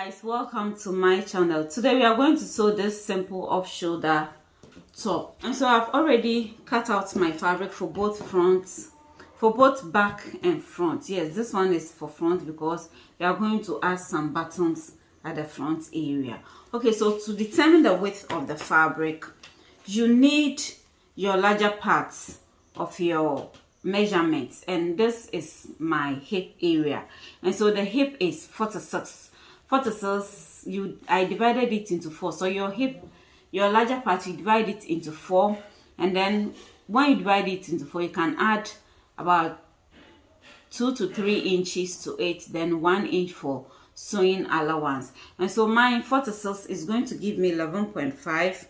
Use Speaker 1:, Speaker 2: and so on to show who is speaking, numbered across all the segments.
Speaker 1: Guys, welcome to my channel. Today we are going to sew this simple off shoulder top, and so I've already cut out my fabric for both back and front. Yes, this one is for front because we are going to add some buttons at the front area. Okay, so to determine the width of the fabric, you need your larger parts of your measurements, and this is my hip area, and so the hip is 46. I divided it into 4. So your larger part, you divide it into 4, and then when you divide it into 4, you can add about 2 to 3 inches to it, then 1 inch for sewing allowance. And so my 46 is going to give me 11.5,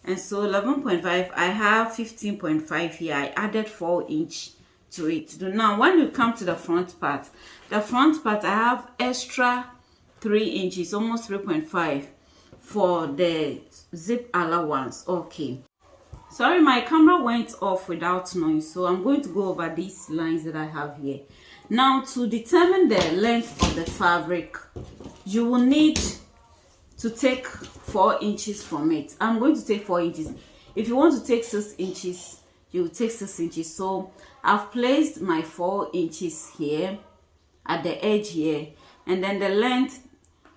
Speaker 1: and so 11.5, I have 15.5 here. I added 4 inch to it. Now when you come to the front part, I have extra 3 inches, almost 3.5 for the zip allowance. Okay, sorry, my camera went off without noise, so I'm going to go over these lines that I have here. Now, to determine the length of the fabric, you will need to take 4 inches from it. I'm going to take 4 inches. If you want to take 6 inches, you will take 6 inches. So I've placed my 4 inches here at the edge here, and then the length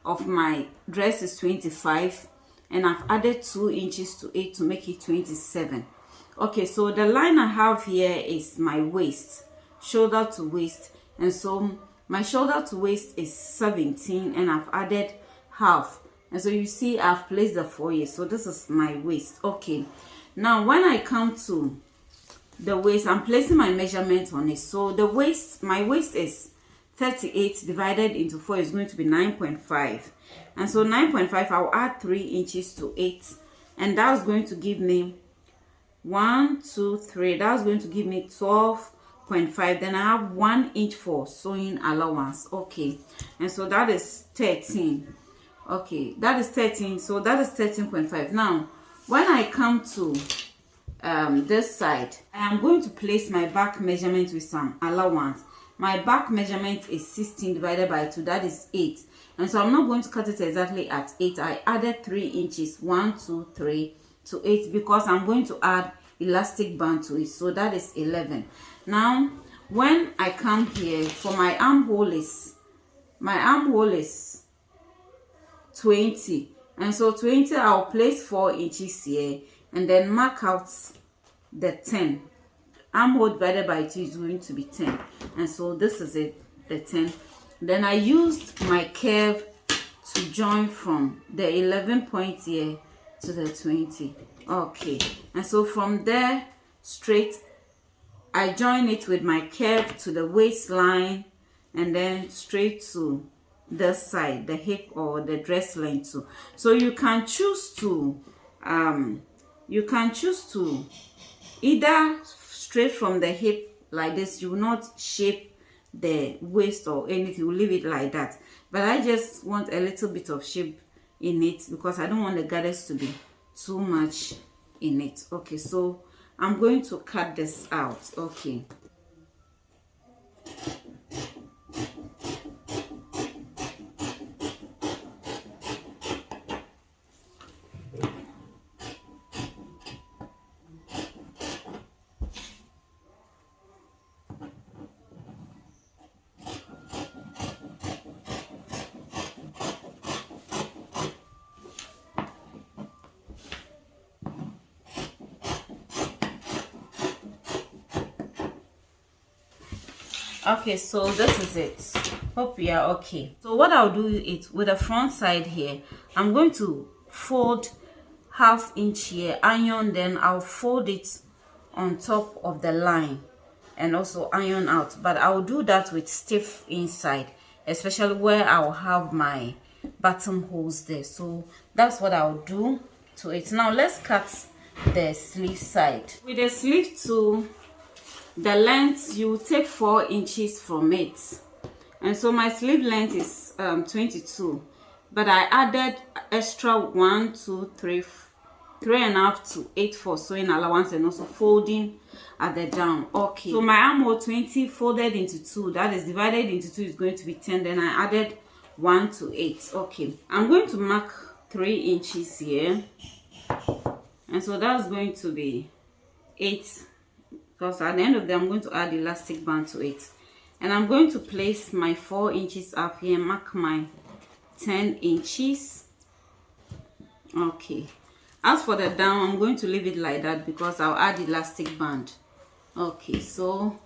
Speaker 1: of my dress is 25, and I've added 2 inches to it to make it 27. Okay, so the line I have here is my waist, shoulder to waist, and so my shoulder to waist is 17, and I've added half, and so you see I've placed the 4 here, so this is my waist. Okay, now when I come to the waist, I'm placing my measurement on it. So the waist, my waist is 38 divided into 4 is going to be 9.5, and so 9.5, I'll add 3 inches to it, and that's going to give me 1, 2, 3. That's going to give me 12.5. Then I have 1 inch for sewing allowance. Okay, and so that is 13. Okay, that is 13. So that is 13.5. Now, when I come to this side, I am going to place my back measurement with some allowance. My back measurement is 16 divided by 2, that is 8. And so I'm not going to cut it exactly at 8. I added 3 inches, 1, 2, 3 to 8, because I'm going to add elastic band to it. So that is 11. Now, when I come here, for my armhole is 20. And so 20, I'll place 4 inches here, and then mark out the 10. Armhole divided by 2 is going to be 10, and so this is it, the 10. Then I used my curve to join from the 11 point here to the 20. Okay, and so from there straight, I join it with my curve to the waistline, and then straight to this side, the hip or the dress length too. So you can choose to either straight from the hip like this. You will not shape the waist or anything, you will leave it like that, but I just want a little bit of shape in it because I don't want the gathers to be too much in it. Okay, so I'm going to cut this out. Okay, okay, so this is it. Hope you are okay. So what I'll do is, with the front side here, I'm going to fold ½ inch here, iron, then I'll fold it on top of the line and also iron out, but I'll do that with stiff inside, especially where I'll have my buttonholes there. So that's what I'll do to it. Now let's cut the sleeve side. With the sleeve to the length, you take 4 inches from it, and so my sleeve length is 22, but I added extra 1, 2, 3, 3.5 to 8 for sewing allowance and also folding at the down. Okay, so my armhole 20 folded into 2, that is divided into 2 is going to be 10. Then I added 1 to 8. Okay, I'm going to mark 3 inches here, and so that's going to be 8, because at the end of the day I'm going to add elastic band to it. And I'm going to place my 4 inches up here, mark my 10 inches. Okay, as for the down, I'm going to leave it like that because I'll add elastic band. Okay, so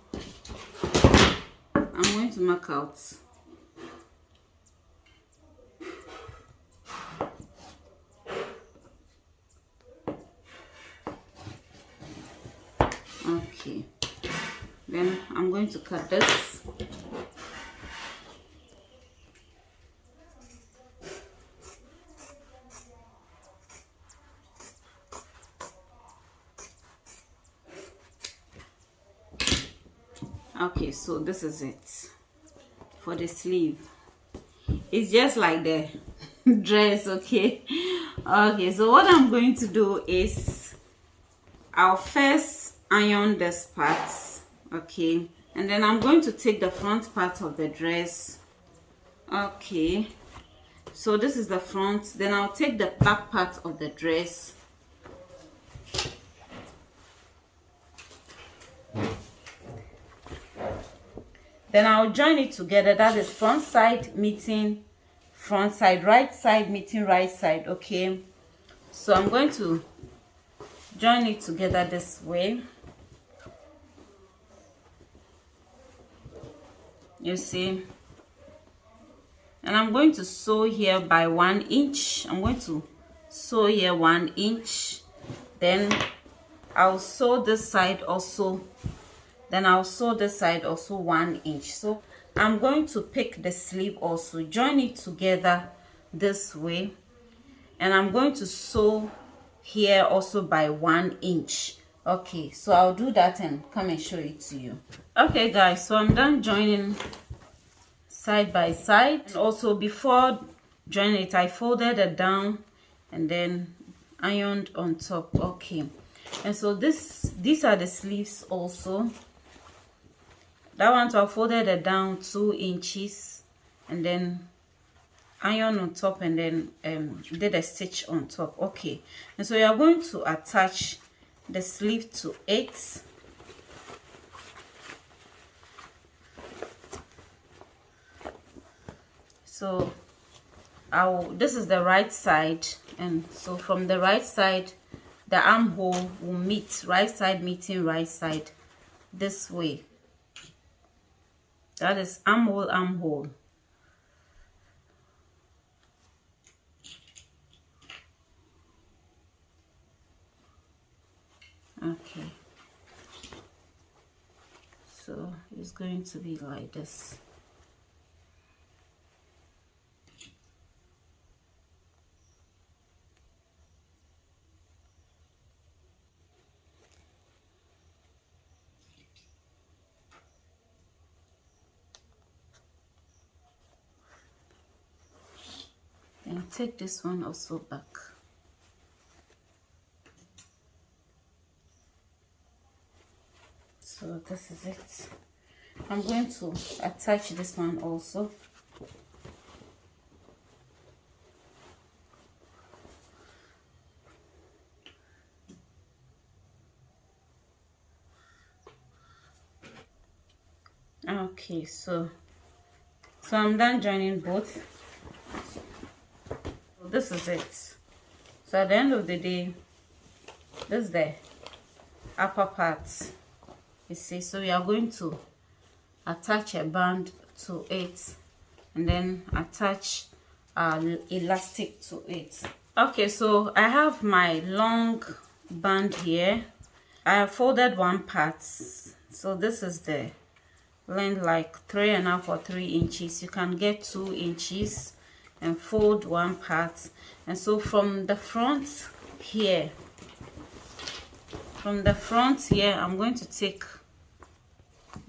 Speaker 1: I'm going to mark out. Okay, then I'm going to cut this. Okay, so this is it for the sleeve. It's just like the dress. Okay, okay, so what I'm going to do is I'll first iron this part, okay, and then I'm going to take the front part of the dress. Okay, so this is the front, then I'll take the back part of the dress. Then I'll join it together. That is front side meeting front side, right side meeting right side. Okay, so I'm going to join it together this way. You see, and I'm going to sew here by 1 inch. I'm going to sew here 1 inch, then I'll sew this side also, then I'll sew this side also 1 inch. So I'm going to pick the sleeve also, join it together this way, and I'm going to sew here also by 1 inch. Okay, so I'll do that and come and show it to you. Okay guys, so I'm done joining side by side, and also before joining it I folded it down and then ironed on top. Okay, and so these are the sleeves also. That one, so I folded it down 2 inches and then iron on top, and then did a stitch on top. Okay, and so you are going to attach the sleeve to it. So this is the right side, and so from the right side the armhole will meet, right side meeting right side this way. That is armhole, armhole. Okay, so it's going to be like this. And take this one also back. So this is it. I'm going to attach this one also. Okay, so I'm done joining both. This is it. So at the end of the day, this is the upper part, you see. So we are going to attach a band to it and then attach elastic to it. Okay, so I have my long band here. I have folded one part, so this is the length, like 3.5 or 3 inches. You can get 2 inches and fold one part. And so from the front here, I'm going to take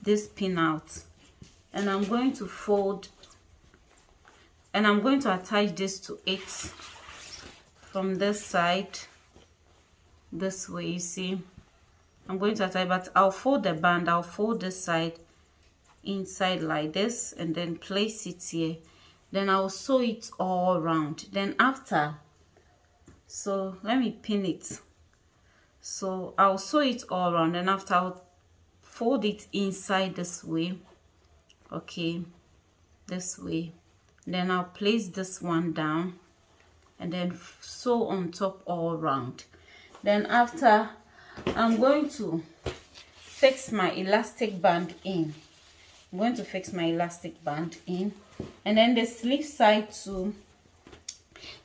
Speaker 1: this pin out and I'm going to fold, and I'm going to attach this to it from this side this way. You see, I'm going to attach, but I'll fold the band, I'll fold this side inside like this and then place it here, then I'll sew it all around. Then after, so let me pin it. So I'll sew it all around, and after I'll fold it inside this way, okay, this way. Then I'll place this one down and then sew on top all around. Then after, I'm going to fix my elastic band in. I'm going to fix my elastic band in, and then the sleeve side too.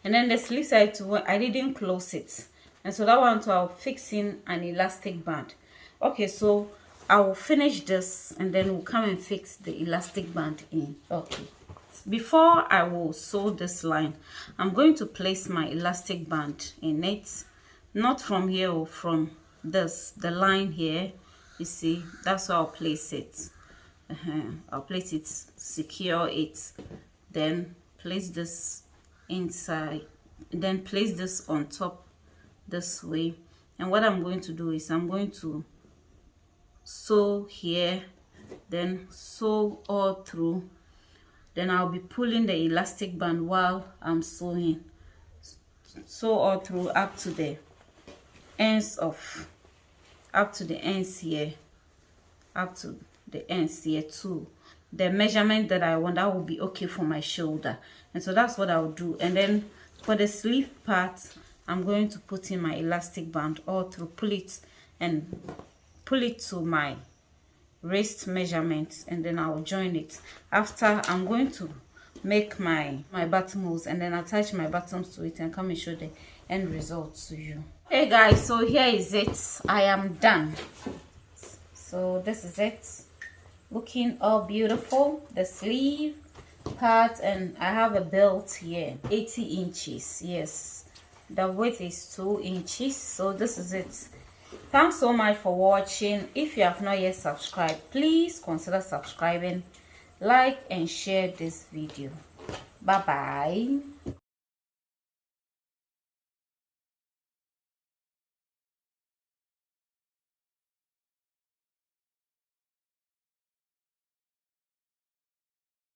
Speaker 1: And then the sleeve side too, I didn't close it, and so that one too, I'll fix in an elastic band. Okay, so I will finish this and then we'll come and fix the elastic band in. Okay, before I will sew this line, I'm going to place my elastic band in it, not from here or from this, the line here. You see, that's how I'll place it. I'll place it, secure it, then place this inside, then place this on top this way. And what I'm going to do is I'm going to sew here, then sew all through. Then I'll be pulling the elastic band while I'm sewing. Sew all through up to the ends of, up to the ends here, up to the ends here too. The measurement that I want, that will be okay for my shoulder. And so that's what I'll do. And then for the sleeve part, I'm going to put in my elastic band all through, pull it and pull it to my wrist measurements, and then I'll join it. After, I'm going to make my buttonholes and then attach my buttons to it and come and show the end result to you. Hey guys, so here is it. I am done. So this is it, looking all beautiful. The sleeve part, and I have a belt here, 80 inches. Yes, the width is 2 inches. So this is it. Thanks so much for watching. If you have not yet subscribed, please consider subscribing, like and share this video. Bye bye.